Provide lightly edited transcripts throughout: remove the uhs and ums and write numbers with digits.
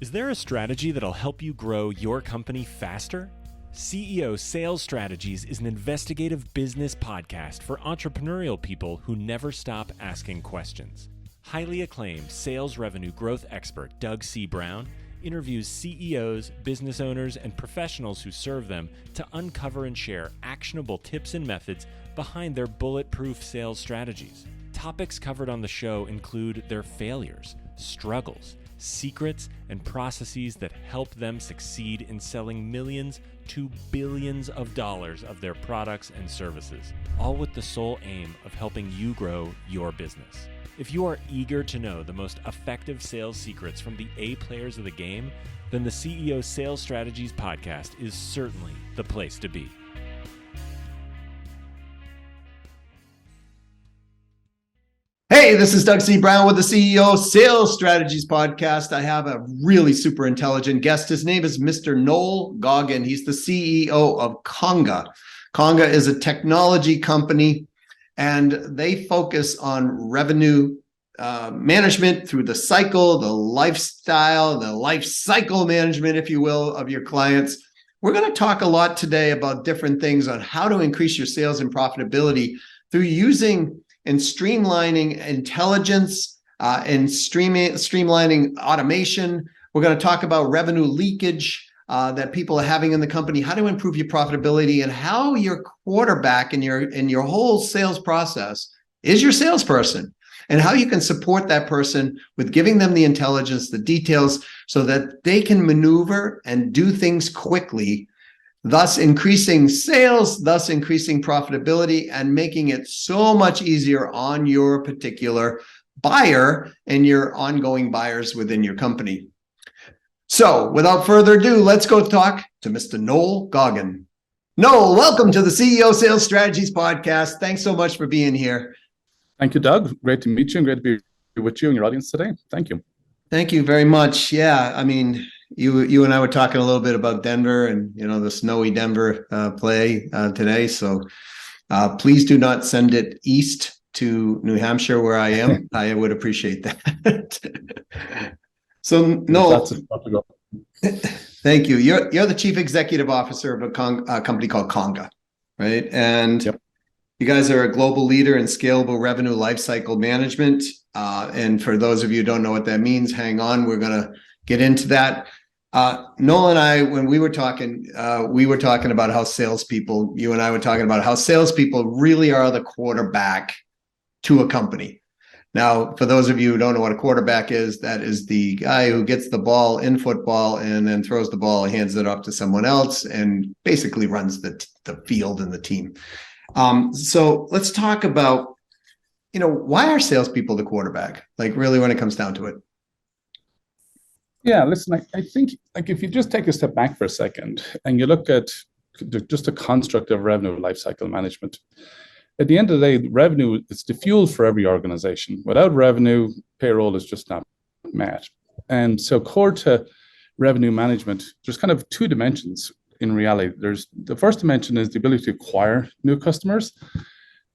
Is there a strategy that'll help you grow your company faster? CEO Sales Strategies is an investigative business podcast for entrepreneurial people who never stop asking questions. Highly acclaimed sales revenue growth expert Doug C. Brown interviews CEOs, business owners, and professionals who serve them to uncover and share actionable tips and methods behind their bulletproof sales strategies. Topics covered on the show include their failures, struggles, secrets, and processes that help them succeed in selling millions to billions of dollars of their products and services, all with the sole aim of helping you grow your business. If you are eager to know the most effective sales secrets from the A players of the game, then the CEO Sales Strategies podcast is certainly the place to be. Hey, this is Doug C. Brown with the CEO Sales Strategies Podcast. I have a really super intelligent guest. His name is Mr. Noel Goggin. He's the CEO of Conga. Conga is a technology company, and they focus on revenue management through the cycle, the lifestyle, the life cycle management, if you will, of your clients. We're going to talk a lot today about different things on how to increase your sales and profitability through using and streamlining intelligence and streamlining automation. We're going to talk about revenue leakage that people are having in the company, how to improve your profitability, and how your quarterback in your whole sales process is your salesperson, and how you can support that person with giving them the intelligence, the details, so that they can maneuver and do things quickly, thus increasing sales, thus increasing profitability, and making it so much easier on your particular buyer and your ongoing buyers within your company. So without further ado, let's go talk to Mr. Noel Goggin. Noel, welcome to the CEO Sales Strategies Podcast. Thanks so much for being here. Thank you, Doug. Great to meet you and great to be with you and your audience today. Thank you. Thank you very much. Yeah, I mean, you and I were talking a little bit about Denver and, the snowy Denver play today. So please do not send it east to New Hampshire where I am. I would appreciate that. So Noel, thank you. You're the chief executive officer of a company called Conga, right? And yep. You guys are a global leader in scalable revenue lifecycle management. And for those of you who don't know what that means, hang on. We're going to get into that. Noel and I, when we were talking about how salespeople, you and I were talking about how salespeople really are the quarterback to a company. Now, for those of you who don't know what a quarterback is, that is the guy who gets the ball in football and then throws the ball, hands it off to someone else, and basically runs the field and the team. So let's talk about, why are salespeople the quarterback? Like really when it comes down to it. Yeah, listen, I think if you just take a step back for a second and you look at just a construct of revenue lifecycle management, at the end of the day, revenue is the fuel for every organization. Without revenue, payroll is just not met. And so core to revenue management, there's kind of two dimensions in reality. There's the first dimension is the ability to acquire new customers,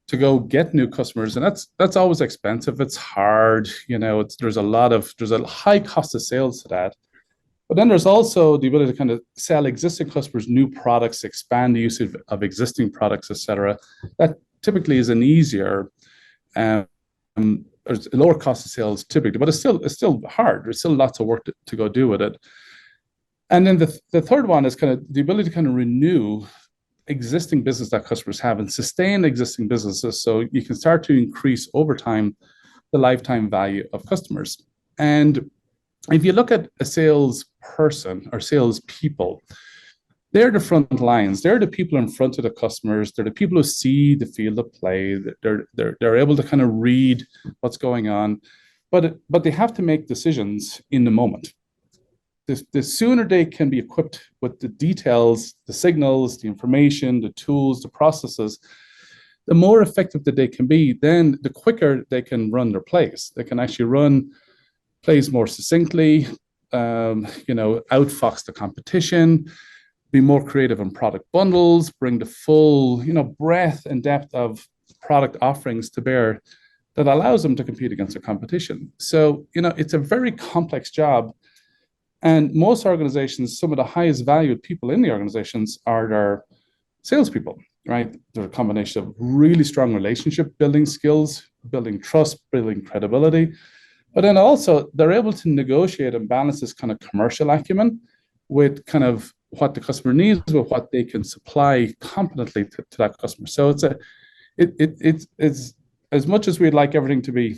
to go get new customers, and that's always expensive. It's hard, there's a high cost of sales to that. But then there's also the ability to kind of sell existing customers new products, expand the use of existing products, etc. That typically is an easier, there's a lower cost of sales typically, but it's still hard. There's still lots of work to go do with it. And then the third one is kind of the ability to kind of renew existing business that customers have and sustain existing businesses, so you can start to increase over time the lifetime value of customers. And if you look at a salesperson or salespeople, they're the front lines. They're the people in front of the customers. They're the people who see the field of play. They're able to kind of read what's going on, but they have to make decisions in the moment. The sooner they can be equipped with the details, the signals, the information, the tools, the processes, the more effective that they can be, then the quicker they can run their plays. They can actually run plays more succinctly, outfox the competition, be more creative in product bundles, bring the full, breadth and depth of product offerings to bear that allows them to compete against their competition. So, it's a very complex job. And most organizations, some of the highest valued people in the organizations are their salespeople, right? They're a combination of really strong relationship building skills, building trust, building credibility. But then also they're able to negotiate and balance this kind of commercial acumen with kind of what the customer needs with what they can supply competently to that customer. So it's as much as we'd like everything to be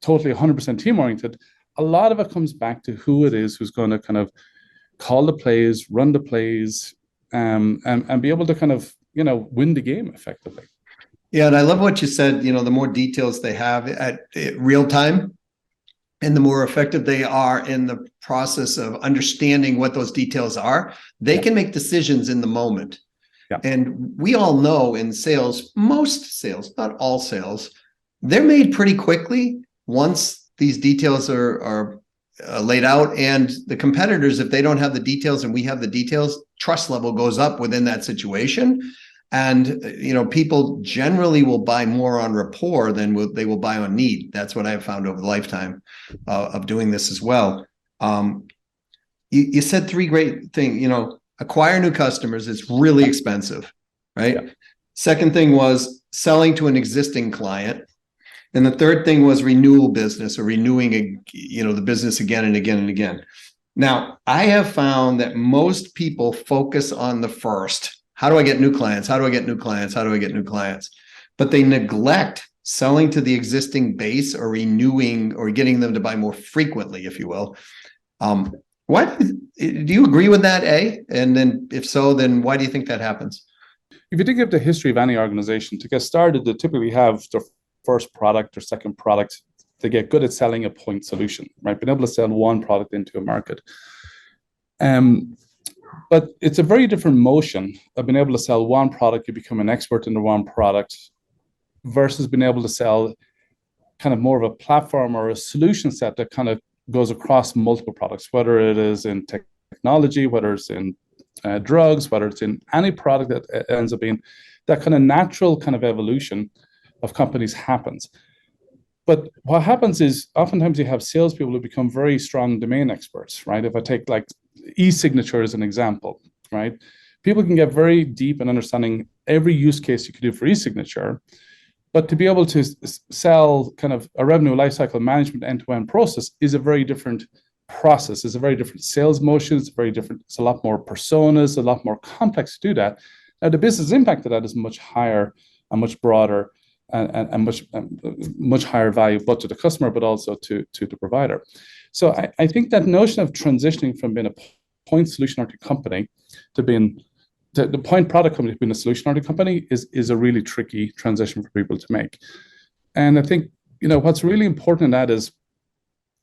totally 100% team oriented, a lot of it comes back to who it is who's going to kind of call the plays, run the plays, and be able to kind of, win the game effectively. Yeah, and I love what you said, the more details they have at real time, and the more effective they are in the process of understanding what those details are, they can make decisions in the moment. Yeah. And we all know in sales, most sales, not all sales, they're made pretty quickly once these details are laid out. And the competitors, if they don't have the details and we have the details, trust level goes up within that situation. And people generally will buy more on rapport than they will buy on need. That's what I've found over the lifetime of doing this as well. You said three great things. Acquire new customers is really expensive, right? Yeah. Second thing was selling to an existing client. And the third thing was renewal business, or renewing the business again and again and again. Now, I have found that most people focus on the first. How do I get new clients? How do I get new clients? How do I get new clients? But they neglect selling to the existing base, or renewing, or getting them to buy more frequently, if you will. What do you agree with that, A? And then if so, then why do you think that happens? If you think of the history of any organization, to get started, they typically have their first product or second product. They get good at selling a point solution, right? Being able to sell one product into a market. But it's a very different motion of being able to sell one product, you become an expert in the one product, versus being able to sell kind of more of a platform or a solution set that kind of goes across multiple products, whether it is in technology, whether it's in drugs, whether it's in any product that ends up being that kind of natural kind of evolution of companies happens. But what happens is oftentimes you have salespeople who become very strong domain experts, right? If I take like e-signature as an example, right? People can get very deep in understanding every use case you could do for e-signature, but to be able to sell kind of a revenue lifecycle management end-to-end process is a very different process. It's a very different sales motion. It's very different. It's a lot more personas, a lot more complex to do that. Now, the business impact of that is much higher and much broader and much higher value, both to the customer, but also to the provider. So I think that notion of transitioning from being a point solution-oriented company to being the point product company being a solution-oriented company is a really tricky transition for people to make. And I think, what's really important in that is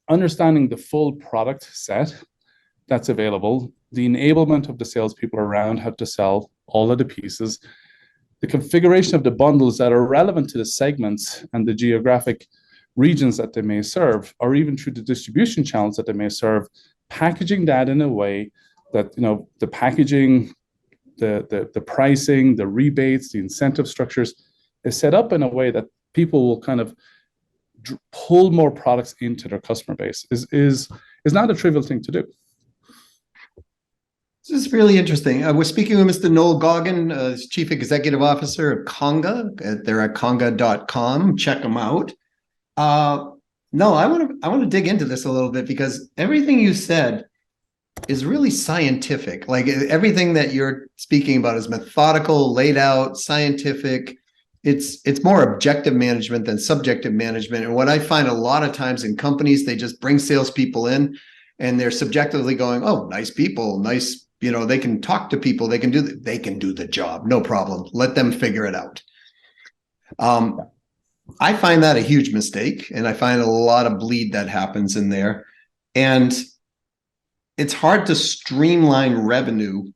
understanding the full product set that's available, the enablement of the salespeople around how to sell all of the pieces, the configuration of the bundles that are relevant to the segments and the geographic regions that they may serve, or even through the distribution channels that they may serve, packaging that in a way that, the packaging, the pricing, the rebates, the incentive structures is set up in a way that people will kind of pull more products into their customer base is not a trivial thing to do. This is really interesting. We're speaking with Mr. Noel Goggin, Chief Executive Officer of Conga. They're at conga.com. Check them out. No, I want to dig into this a little bit, because everything you said is really scientific. Like everything that you're speaking about is methodical, laid out, scientific. It's more objective management than subjective management. And what I find a lot of times in companies, they just bring salespeople in and they're subjectively going, "Oh, nice people, nice." They can talk to people. They can do the job. No problem. Let them figure it out. I find that a huge mistake, and I find a lot of bleed that happens in there. And it's hard to streamline revenue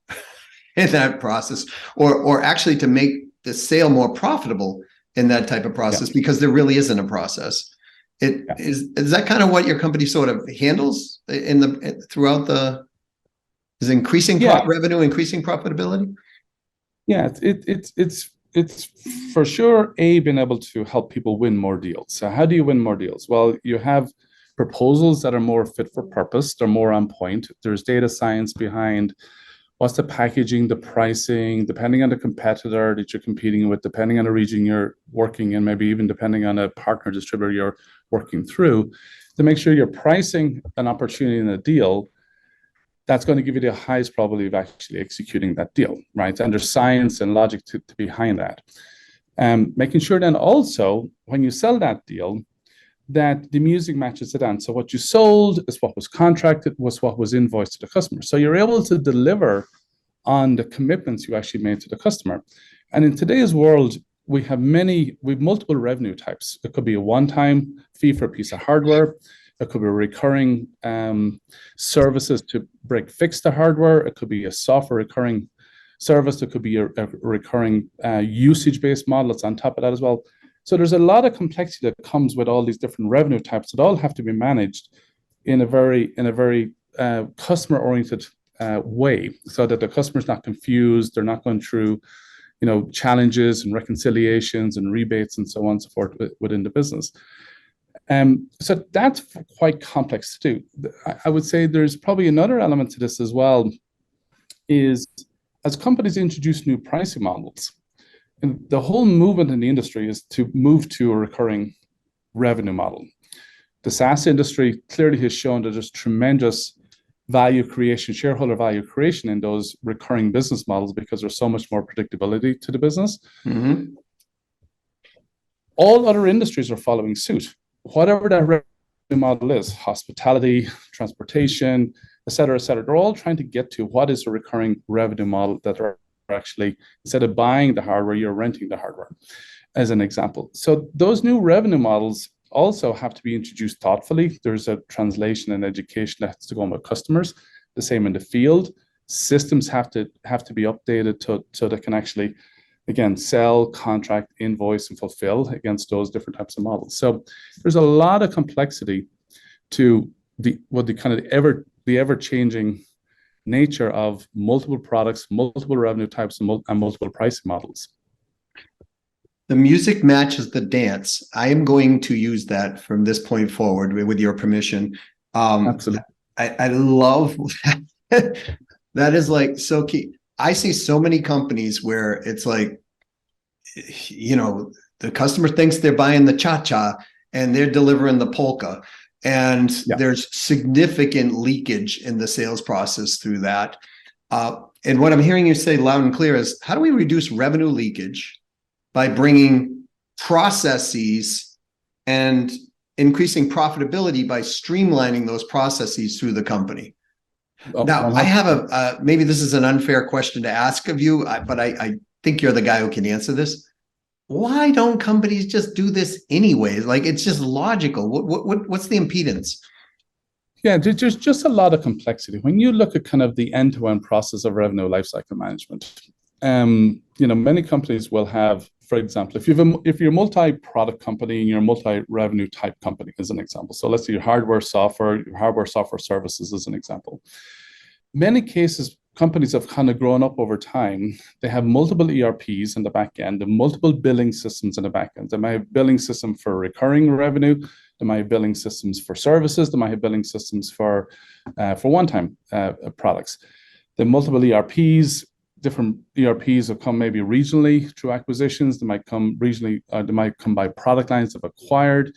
in that process, or actually to make the sale more profitable in that type of process, because there really isn't a process. Is that kind of what your company sort of handles throughout the? Is increasing revenue, increasing profitability? Yeah, it's for sure being able to help people win more deals. So how do you win more deals? Well, you have proposals that are more fit for purpose. They're more on point. There's data science behind what's the packaging, the pricing, depending on the competitor that you're competing with, depending on the region you're working in, maybe even depending on a partner distributor you're working through, to make sure you're pricing an opportunity in a deal that's going to give you the highest probability of actually executing that deal, right? And there's science and logic to behind that. Making sure then also, when you sell that deal, that the music matches the dance. So what you sold is what was contracted, was what was invoiced to the customer. So you're able to deliver on the commitments you actually made to the customer. And in today's world, we have multiple revenue types. It could be a one-time fee for a piece of hardware. It could be recurring services to fix the hardware. It could be a software recurring service. It could be a recurring usage-based model that's on top of that as well. So there's a lot of complexity that comes with all these different revenue types that all have to be managed in a very customer-oriented way, so that the customer's not confused. They're not going through, challenges and reconciliations and rebates and so on and so forth within the business. So that's quite complex to do. I would say there's probably another element to this as well, is as companies introduce new pricing models, and the whole movement in the industry is to move to a recurring revenue model. The SaaS industry clearly has shown that there's tremendous value creation, shareholder value creation in those recurring business models because there's so much more predictability to the business. Mm-hmm. All other industries are following suit. Whatever that revenue model is, hospitality, transportation, et cetera, they're all trying to get to what is a recurring revenue model that are actually, instead of buying the hardware, you're renting the hardware, as an example. So those new revenue models also have to be introduced thoughtfully. There's a translation and education that has to go on with customers. The same in the field. Systems have to be updated so they can actually, again, sell, contract, invoice, and fulfill against those different types of models. So there's a lot of complexity to the ever-changing nature of multiple products, multiple revenue types, and multiple pricing models. The music matches the dance. I am going to use that from this point forward, with your permission. Absolutely. I love that. That is like so key. I see so many companies where it's like, the customer thinks they're buying the cha-cha and they're delivering the polka. And there's significant leakage in the sales process through that. And what I'm hearing you say loud and clear is, how do we reduce revenue leakage by bringing processes and increasing profitability by streamlining those processes through the company? Now, I have maybe this is an unfair question to ask of you, but I think you're the guy who can answer this. Why don't companies just do this anyways? Like, it's just logical. What's the impedance? Yeah, there's just a lot of complexity. When you look at kind of the end-to-end process of revenue lifecycle management, many companies will have, for example, if you're a multi-product company and you're a multi-revenue type company, as an example. So let's say your hardware software services as an example. Many cases, companies have kind of grown up over time. They have multiple ERPs in the back end and multiple billing systems in the back end. They might have billing system for recurring revenue. They might have billing systems for services. They might have billing systems for one-time products. The multiple ERPs, different ERPs have come maybe regionally through acquisitions. They might come regionally, they might come by product lines they've acquired.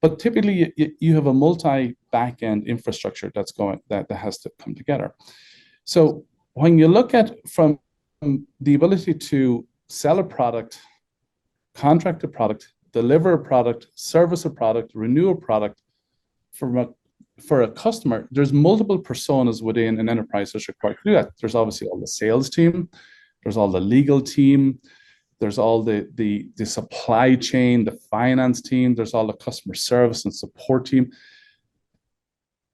But typically, you have a multi-back-end infrastructure that has to come together. So when you look at from the ability to sell a product, contract a product, deliver a product, service a product, renew a product for a customer, there's multiple personas within an enterprise that's required to do that. There's obviously all the sales team, there's all the legal team, there's all the supply chain, the finance team, there's all the customer service and support team.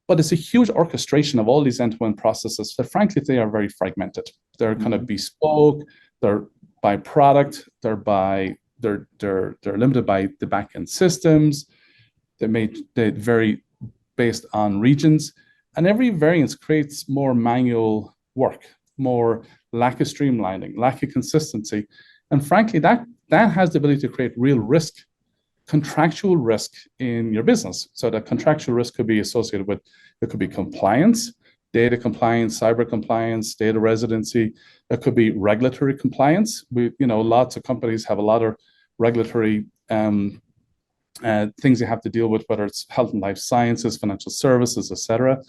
But it's a huge orchestration of all these end-to-end processes that, frankly, they are very fragmented. They're kind of bespoke. They're by product. They're limited by the back-end systems. They vary based on regions, and every variance creates more manual work, more lack of streamlining, lack of consistency, and frankly, that has the ability to create real risk contractual risk in your business. So that contractual risk could be associated with, it could be compliance, data compliance, cyber compliance, data residency. It could be regulatory compliance. Lots of companies have a lot of regulatory things you have to deal with, whether it's health and life sciences, financial services, etc.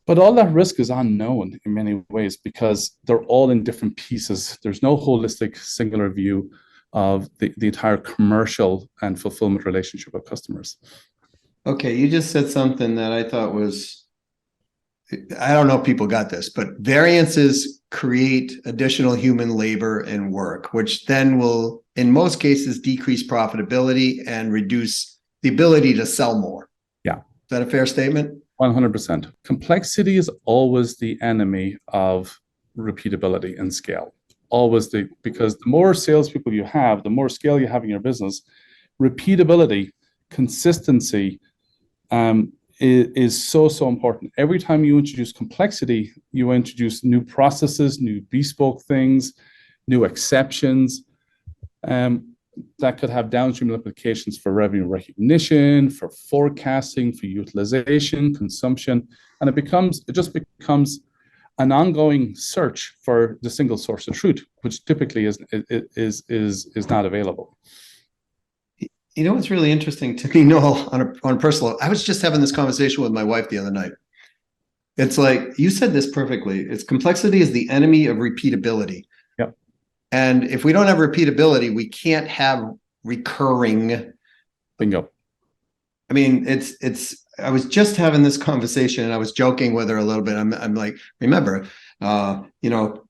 But all that risk is unknown in many ways because they're all in different pieces. There's no holistic, singular view of the entire commercial and fulfillment relationship with customers. Okay, you just said something that I thought was, I don't know if people got this, but variances create additional human labor and work, which then will, in most cases, decrease profitability and reduce the ability to sell more. Yeah. Is that a fair statement? 100%. Complexity is always the enemy of repeatability and scale. Because the more salespeople you have, the more scale you have in your business, repeatability, consistency is so important. Every time you introduce complexity, you introduce new processes, new bespoke things, new exceptions that could have downstream implications for revenue recognition, for forecasting, for utilization, consumption, and it just becomes an ongoing search for the single source of truth, which typically is not available. You know what's really interesting to me, Noel, on a personal, I was just having this conversation with my wife the other night. It's like, you said this perfectly. It's complexity is the enemy of repeatability. Yep. And if we don't have repeatability, we can't have recurring. Bingo. I mean, I was just having this conversation and I was joking with her a little bit. I'm like, remember,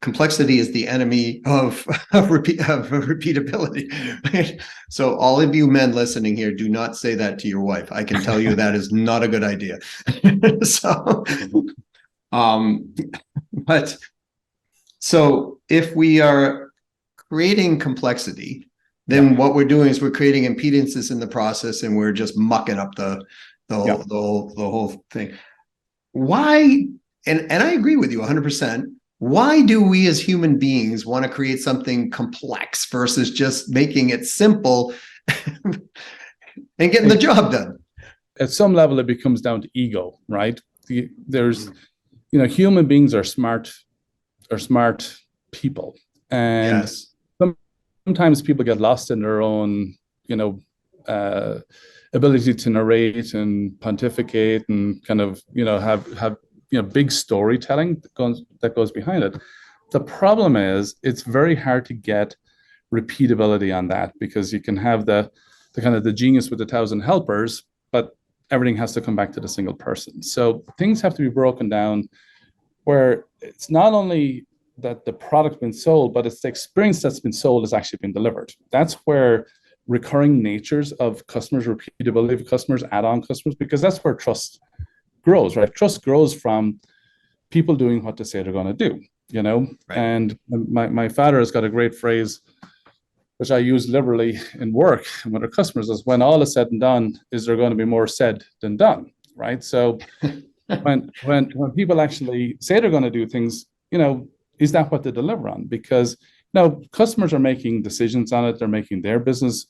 complexity is the enemy of repeatability. Right? So all of you men listening here, do not say that to your wife. I can tell you that is not a good idea. So if we are creating complexity, then what we're doing is we're creating impedances in the process and we're just mucking up the whole thing. Why? And I agree with you 100%. Why do we as human beings want to create something complex versus just making it simple and getting the job done? At some level, it becomes down to ego, right? Human beings are smart people. And yes. Sometimes people get lost in their own, ability to narrate and pontificate and kind of, have big storytelling that goes behind it. The problem is it's very hard to get repeatability on that because you can have the kind of the genius with 1,000 helpers, but everything has to come back to the single person. So things have to be broken down where it's not only that the product been sold, but it's the experience that's been sold has actually been delivered. That's where recurring natures of customers, repeatability of customers, add-on customers, because that's where trust grows, right? Trust grows from people doing what they say they're going to do, Right. And my father has got a great phrase, which I use liberally in work and with our customers, is when all is said and done, is there going to be more said than done, right? So when people actually say they're going to do things, is that what they deliver on? Because customers are making decisions on it. They're making their business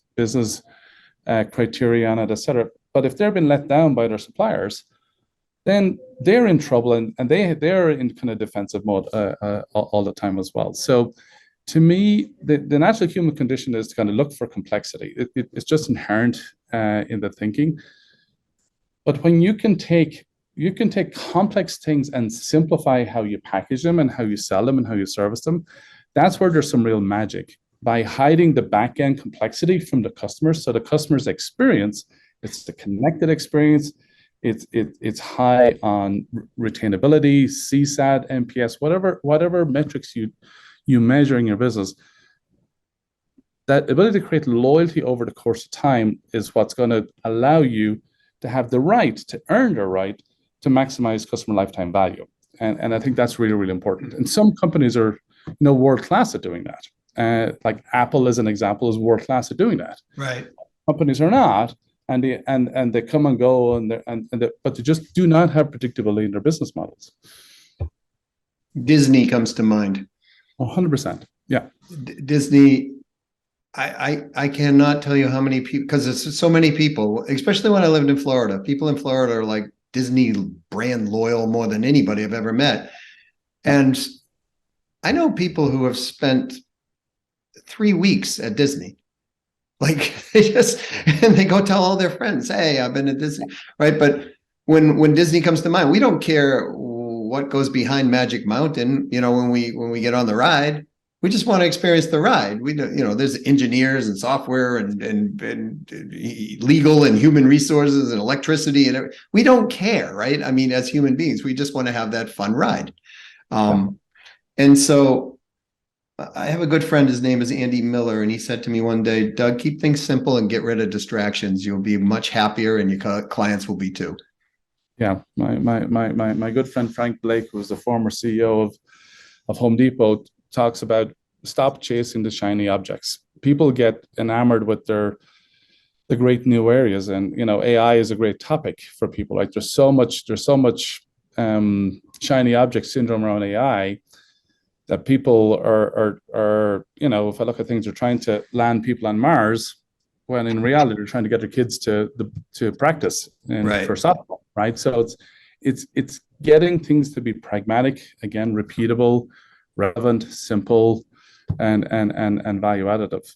criteria on it, et cetera. But if they've been let down by their suppliers, then they're in trouble and they're in kind of defensive mode all the time as well. So to me, the natural human condition is to kind of look for complexity. It's just inherent in the thinking. But when you can take complex things and simplify how you package them and how you sell them and how you service them, that's where there's some real magic. By hiding the back-end complexity from the customers, so the customer's experience, it's the connected experience, it's high on retainability, CSAT, NPS, whatever metrics you measure in your business. That ability to create loyalty over the course of time is what's going to allow you to have the right, to earn the right to maximize customer lifetime value. And I think that's really, really important. And some companies are world-class at doing that. Like Apple, as an example, is world-class at doing that. Right. Companies are not, and they come and go, but they just do not have predictability in their business models. Disney comes to mind. 100%. Yeah. Disney I cannot tell you how many people, because it's so many people, especially when I lived in Florida. People in Florida are like Disney brand loyal more than anybody I've ever met. And I know people who have spent 3 weeks at Disney. Like and they go tell all their friends, hey, I've been at Disney, right? But when Disney comes to mind, we don't care what goes behind Magic Mountain. When we get on the ride, we just want to experience the ride. We don't, there's engineers and software and legal and human resources and electricity, and we don't care, right? I mean, as human beings, we just want to have that fun ride. And so I have a good friend, his name is Andy Miller, and he said to me one day, Doug, keep things simple and get rid of distractions. You'll be much happier, and your clients will be too. Yeah, my good friend Frank Blake, who was the former CEO of Home Depot, talks about stop chasing the shiny objects. People get enamored with the great new areas, and AI is a great topic for people. Like there's so much shiny object syndrome around AI that people are if I look at things, they're trying to land people on Mars, when in reality they're trying to get their kids to practice for softball, right? So it's getting things to be pragmatic, again, repeatable, relevant, simple, and value additive.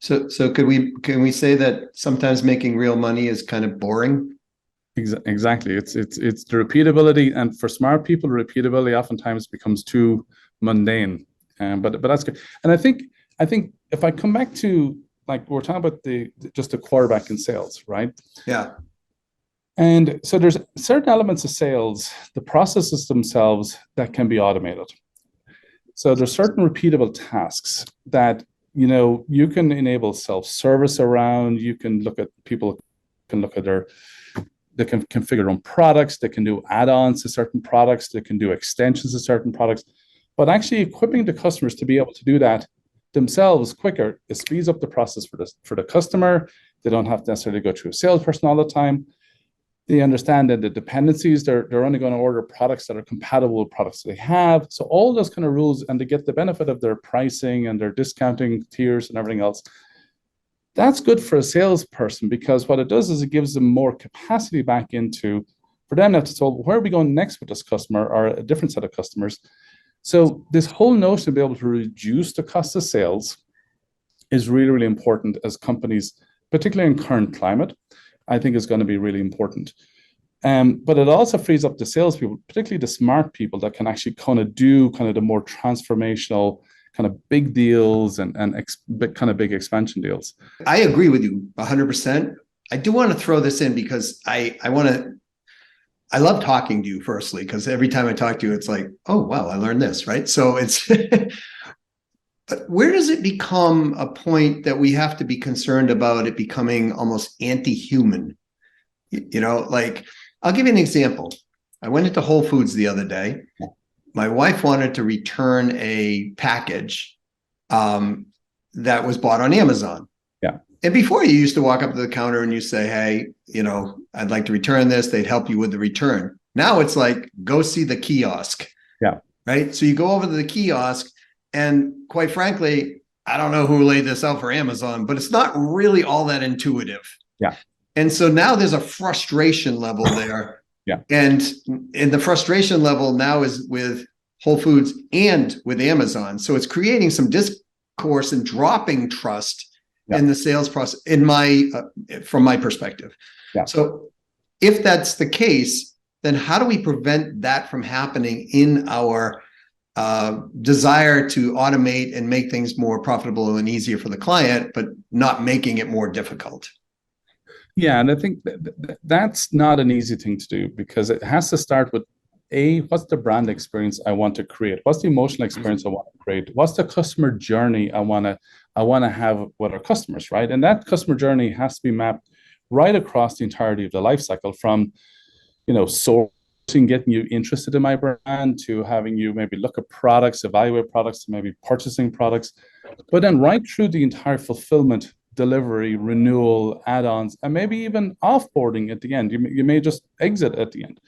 So can we say that sometimes making real money is kind of boring? Exactly. It's the repeatability, and for smart people, repeatability oftentimes becomes too mundane. But that's good. And I think if I come back to, like, we're talking about just the quarterback in sales, right? Yeah. And so there's certain elements of sales, the processes themselves, that can be automated. So there's certain repeatable tasks that you can enable self-service around. You can look at people can look at they can configure their own products, they can do add-ons to certain products, they can do extensions to certain products. But actually equipping the customers to be able to do that themselves quicker, it speeds up the process for the customer. They don't have to necessarily go through a salesperson all the time. They understand that the dependencies, they're only going to order products that are compatible with products they have. So all those kind of rules, and they get the benefit of their pricing and their discounting tiers and everything else. That's good for a salesperson, because what it does is it gives them more capacity back into, for them to say, well, where are we going next with this customer, or a different set of customers? So this whole notion of being able to reduce the cost of sales is really, really important as companies, particularly in current climate, I think is going to be really important. But it also frees up the salespeople, particularly the smart people, that can actually kind of do kind of the more transformational kind of big deals and big expansion deals. I agree with you 100%. I do want to throw this in because I love talking to you, firstly, because every time I talk to you, it's like, oh, wow, I learned this, right? So it's, but where does it become a point that we have to be concerned about it becoming almost anti-human? Like, I'll give you an example. I went into Whole Foods the other day. My wife wanted to return a package that was bought on Amazon. Yeah. And before, you used to walk up to the counter and you say, hey, I'd like to return this. They'd help you with the return. Now it's like, go see the kiosk. Yeah. Right. So you go over to the kiosk, and quite frankly, I don't know who laid this out for Amazon, but it's not really all that intuitive. Yeah. And so now there's a frustration level there. Yeah. And the frustration level now is with Whole Foods and with Amazon. So it's creating some discourse and dropping trust in the sales process, from my perspective. Yeah. So if that's the case, then how do we prevent that from happening in our desire to automate and make things more profitable and easier for the client, but not making it more difficult? Yeah, and I think that's not an easy thing to do, because it has to start with, what's the brand experience I want to create? What's the emotional experience I want to create? What's the customer journey I want to have with our customers, right? And that customer journey has to be mapped right across the entirety of the life cycle, from sourcing, getting you interested in my brand, to having you maybe look at products, evaluate products, to maybe purchasing products, but then right through the entire fulfillment, delivery, renewal, add-ons, and maybe even offboarding at the end. You may just exit at the end.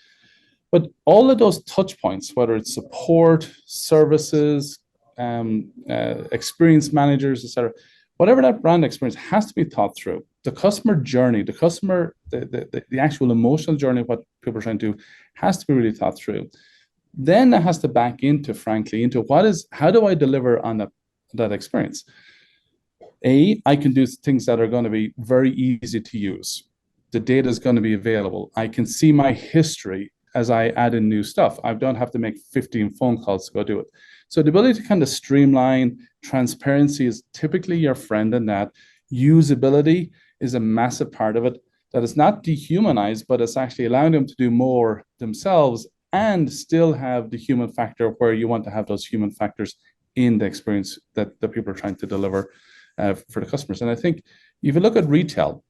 But all of those touch points, whether it's support, services, experience managers, etc., whatever that brand experience has to be thought through. The customer journey, the actual emotional journey of what people are trying to do has to be really thought through. Then that has to back into, frankly, into how do I deliver on that experience? I can do things that are going to be very easy to use. The data is going to be available. I can see my history as I add in new stuff. I don't have to make 15 phone calls to go do it. So the ability to kind of streamline, transparency is typically your friend in that. Usability is a massive part of it. That is not dehumanized, but it's actually allowing them to do more themselves and still have the human factor where you want to have those human factors in the experience that the people are trying to deliver for the customers. And I think if you look at retail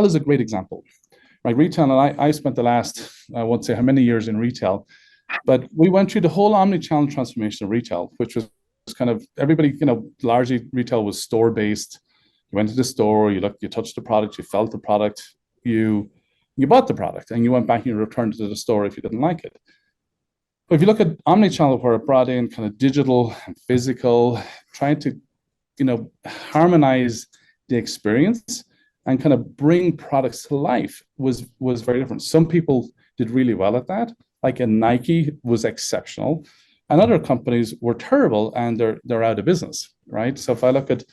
is a great example. Right, retail, and I spent the last, I won't say how many years in retail, but we went through the whole omni-channel transformation of retail, which was kind of everybody, largely retail was store-based. You went to the store, you looked, you touched the product, you felt the product, you bought the product, and you went back and you returned it to the store if you didn't like it. But if you look at omni-channel, where it brought in kind of digital and physical, trying to, harmonize the experience and kind of bring products to life was very different. Some people did really well at that, like a Nike was exceptional, and other companies were terrible and they're out of business, right? So if I look at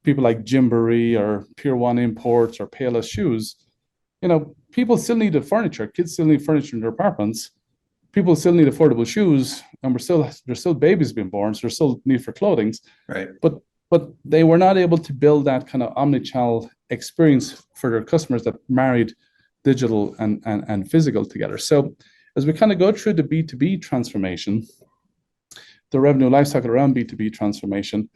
people like Gymboree or Pier 1 Imports or Payless Shoes, people still needed furniture. Kids still need furniture in their apartments. People still need affordable shoes, and there's still babies being born, so there's still need for clothing. Right. But they were not able to build that kind of omni-channel experience for their customers that married digital and physical together. So as we kind of go through the B2B transformation, the revenue lifecycle around B2B transformation,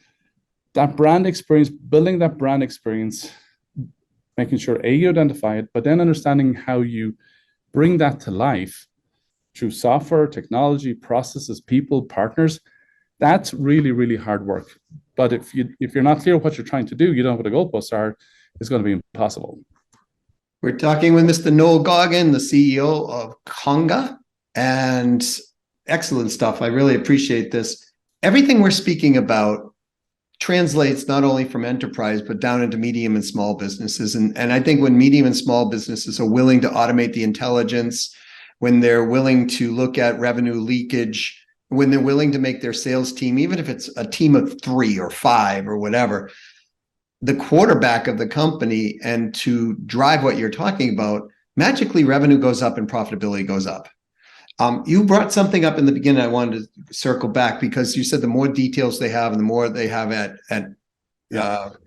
that brand experience, building that brand experience, making sure you identify it, but then understanding how you bring that to life through software, technology, processes, people, partners, that's really, really hard work. But if you're not clear what you're trying to do, you don't know what the goalposts are, it's going to be impossible. We're talking with Mr. Noel Goggin, the CEO of Conga, and excellent stuff. I really appreciate this. Everything we're speaking about translates not only from enterprise, but down into medium and small businesses. And I think when medium and small businesses are willing to automate the intelligence, when they're willing to look at revenue leakage, when they're willing to make their sales team, even if it's a team of 3 or 5 or whatever, the quarterback of the company, and to drive what you're talking about, magically revenue goes up and profitability goes up. You brought something up in the beginning I wanted to circle back, because you said the more details they have and the more they have at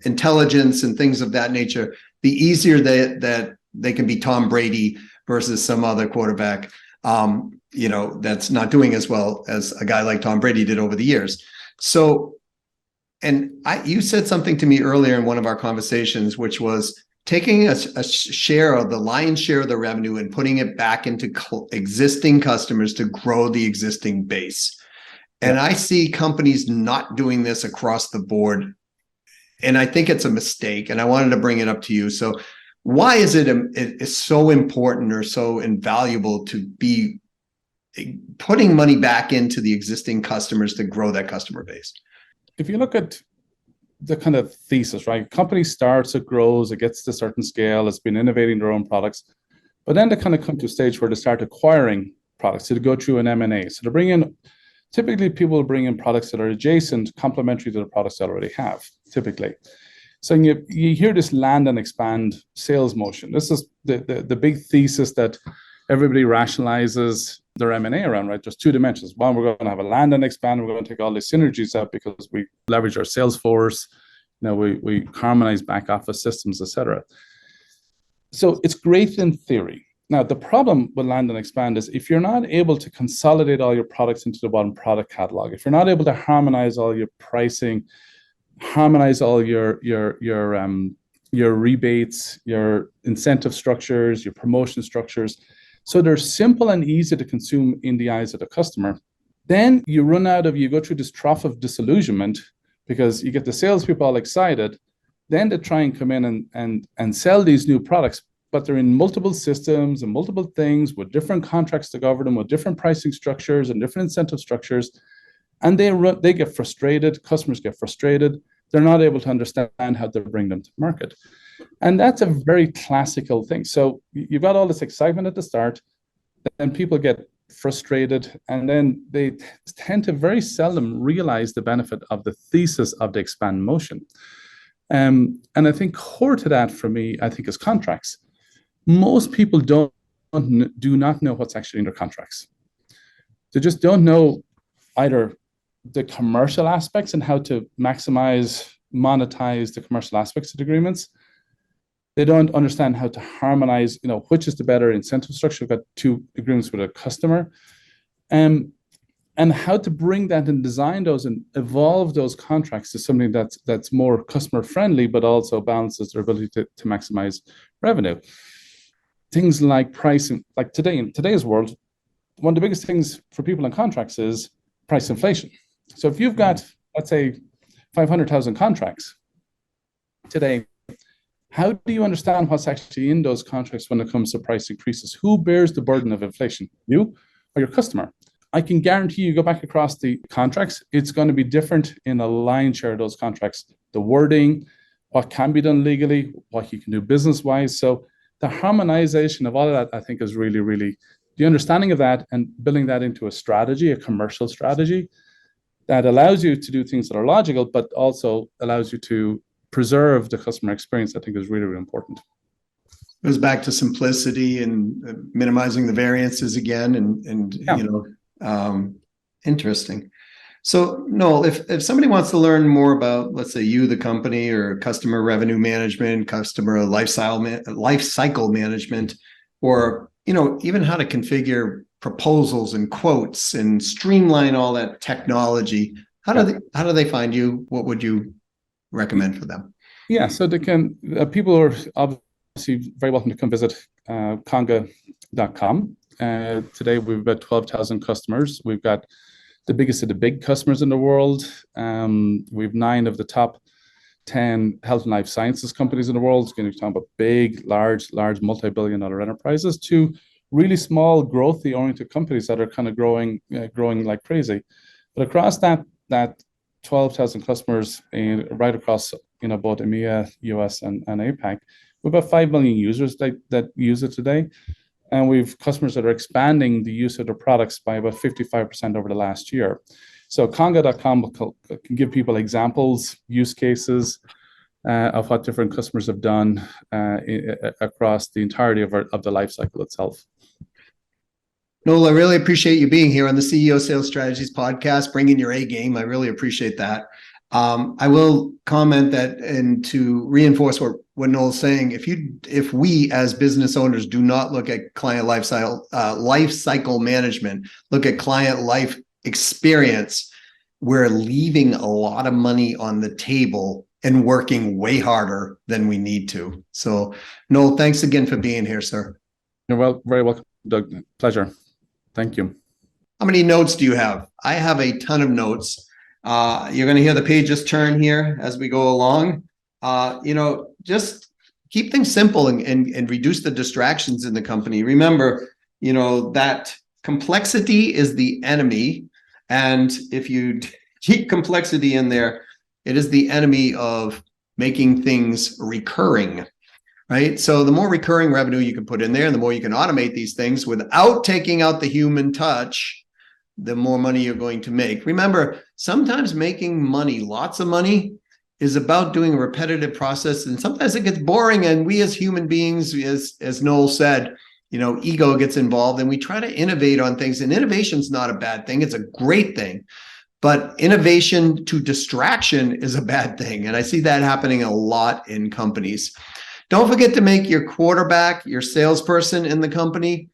intelligence and things of that nature, the easier that they can be Tom Brady versus some other quarterback, that's not doing as well as a guy like Tom Brady did over the years. So, you said something to me earlier in one of our conversations, which was taking a share of the lion's share of the revenue and putting it back into existing customers to grow the existing base. And I see companies not doing this across the board. And I think it's a mistake. And I wanted to bring it up to you. So why is it's so important or so invaluable to be putting money back into the existing customers to grow that customer base? If you look at the kind of thesis, right? Company starts, it grows, it gets to a certain scale, it's been innovating their own products, but then they kind of come to a stage where they start acquiring products. So they go through an M&A. So they bring in, typically people bring in products that are adjacent, complementary to the products they already have, typically. So you hear this land and expand sales motion. This is the big thesis that everybody rationalizes their M&A around, right? There's 2 dimensions. One, we're going to have a land and expand. We're going to take all the synergies out because we leverage our sales force. We harmonize back office systems, etc. So it's great in theory. Now, the problem with land and expand is if you're not able to consolidate all your products into the one product catalog, if you're not able to harmonize all your pricing, harmonize all your rebates, your incentive structures, your promotion structures, so they're simple and easy to consume in the eyes of the customer, then you go through this trough of disillusionment because you get the salespeople all excited. Then they try and come in and sell these new products, but they're in multiple systems and multiple things with different contracts to govern them, with different pricing structures and different incentive structures. And they get frustrated, customers get frustrated. they're not able to understand how to bring them to market. And that's a very classical thing. So you've got all this excitement at the start, then people get frustrated, and then they tend to very seldom realize the benefit of the thesis of the expand motion. And I think core to that for me, I think, is contracts. Most people do not know what's actually in their contracts. They just don't know either the commercial aspects and how to monetize the commercial aspects of the agreements. They don't understand how to harmonize, which is the better incentive structure. We've got two agreements with a customer, and how to bring that and design those and evolve those contracts to something that's more customer friendly, but also balances their ability to maximize revenue. Things like pricing, like in today's world, one of the biggest things for people in contracts is price inflation. So if you've got, let's say, 500,000 contracts today, how do you understand what's actually in those contracts when it comes to price increases? Who bears the burden of inflation, you or your customer? I can guarantee you go back across the contracts, it's going to be different in a lion's share of those contracts. The wording, what can be done legally, what you can do business-wise. So the harmonization of all of that, I think, is really, really the understanding of that and building that into a strategy, a commercial strategy that allows you to do things that are logical, but also allows you to preserve the customer experience, I think, is really, really important. It goes back to simplicity and minimizing the variances again, and interesting. So Noel, if somebody wants to learn more about, let's say, you, the company, or customer revenue management, customer life cycle management, or even how to configure proposals and quotes and streamline all that technology, how do they find you? What would you recommend for them? Yeah, so they can. People are obviously very welcome to come visit Conga.com. Today we've about 12,000 customers. We've got the biggest of the big customers in the world. We've 9 of the top 10 health and life sciences companies in the world. We're talking about big, large multi-billion-dollar enterprises to really small, growthy-oriented companies that are kind of growing like crazy. But across that 12,000 customers, right across both EMEA, US, and APAC, we've about 5 million users that use it today. And we've customers that are expanding the use of their products by about 55% over the last year. So Conga.com can give people examples, use cases of what different customers have done across the entirety of the life cycle itself. Noel, I really appreciate you being here on the CEO Sales Strategies podcast, bringing your A game. I really appreciate that. I will comment that, and to reinforce what Noel's saying, if we as business owners do not look at client life cycle management, look at client life experience, we're leaving a lot of money on the table and working way harder than we need to. So, Noel, thanks again for being here, sir. You're very welcome, Doug. Pleasure. Thank you. How many notes do you have? I have a ton of notes. You're going to hear the pages turn here as we go along. Just keep things simple and reduce the distractions in the company. Remember, that complexity is the enemy. And if you keep complexity in there, it is the enemy of making things recurring, right? So the more recurring revenue you can put in there, and the more you can automate these things without taking out the human touch, the more money you're going to make. Remember, sometimes making money, lots of money, is about doing a repetitive process, and sometimes it gets boring, and we as human beings, as Noel said, ego gets involved, and we try to innovate on things, and innovation's not a bad thing, it's a great thing, but innovation to distraction is a bad thing, and I see that happening a lot in companies. Don't forget to make your quarterback, your salesperson in the company,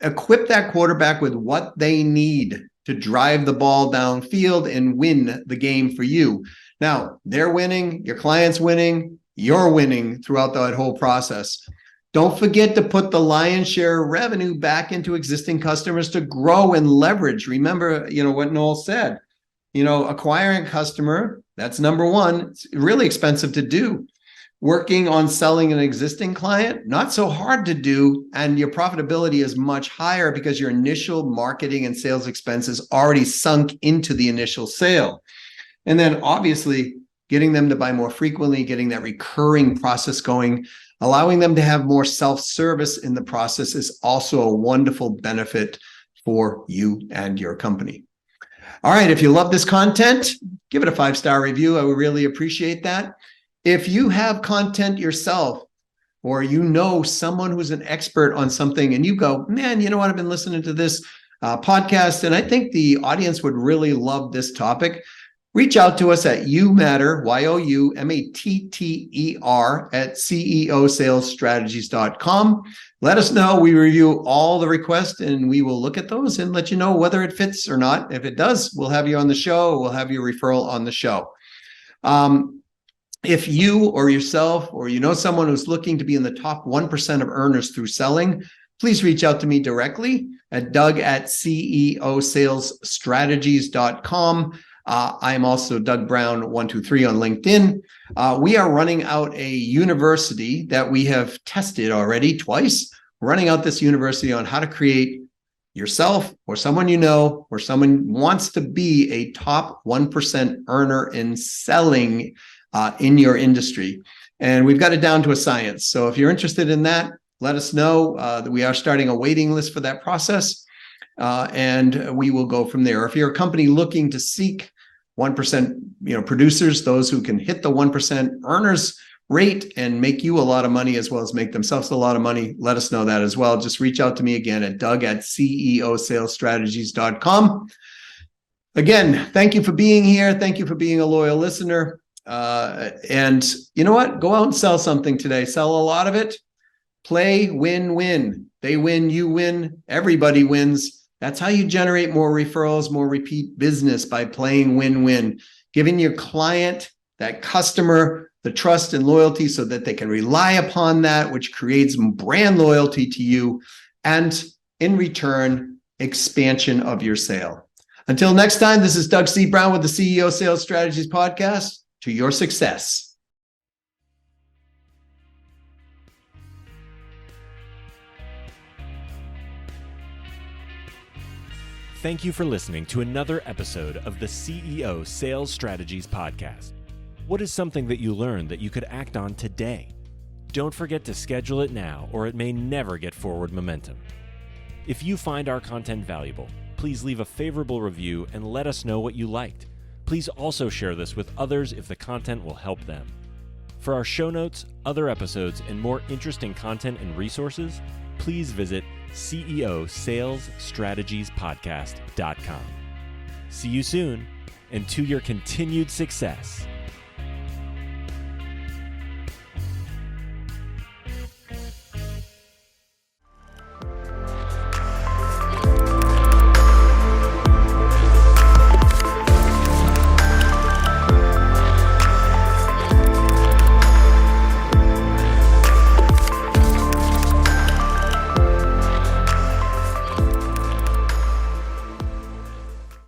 equip that quarterback with what they need to drive the ball downfield and win the game for you. Now, they're winning, your client's winning, you're winning throughout that whole process. Don't forget to put the lion's share of revenue back into existing customers to grow and leverage. Remember, what Noel said, acquiring a customer, that's number one. It's really expensive to do. Working on selling an existing client, not so hard to do, and your profitability is much higher because your initial marketing and sales expenses already sunk into the initial sale. And then obviously getting them to buy more frequently, getting that recurring process going, allowing them to have more self-service in the process is also a wonderful benefit for you and your company. All right, if you love this content, give it a 5-star review. I would really appreciate that. If you have content yourself, or you know someone who's an expert on something and you go, man, you know what, I've been listening to this podcast and I think the audience would really love this topic, reach out to us at youmatter, YOUMATTER, at ceosalesstrategies.com. Let us know. We review all the requests and we will look at those and let you know whether it fits or not. If it does, we'll have you on the show. We'll have your referral on the show. If you or yourself or you know someone who's looking to be in the top 1% of earners through selling, please reach out to me directly at doug@ceosalesstrategies.com. I'm also Doug Brown 123 on LinkedIn. We are running out a university that we have tested already twice. We're running out this university on how to create yourself or someone you know or someone wants to be a top 1% earner in selling in your industry. And we've got it down to a science. So if you're interested in that, let us know. That we are starting a waiting list for that process. And we will go from there. If you're a company looking to seek 1%, producers, those who can hit the 1% earners rate and make you a lot of money as well as make themselves a lot of money, let us know that as well. Just reach out to me again at doug@ceosalesstrategies.com. Again, thank you for being here. Thank you for being a loyal listener. And you know what? Go out and sell something today. Sell a lot of it. Play win-win. They win, you win, everybody wins. That's how you generate more referrals, more repeat business, by playing win-win, giving your client, that customer, the trust and loyalty so that they can rely upon that, which creates brand loyalty to you. And in return, expansion of your sale. Until next time, this is Doug C. Brown with the CEO Sales Strategies Podcast. To your success. Thank you for listening to another episode of the CEO Sales Strategies Podcast. What is something that you learned that you could act on today? Don't forget to schedule it now, or it may never get forward momentum. If you find our content valuable, please leave a favorable review and let us know what you liked. Please also share this with others if the content will help them. For our show notes, other episodes, and more interesting content and resources, please visit ceosalesstrategiespodcast.com. See you soon, and to your continued success.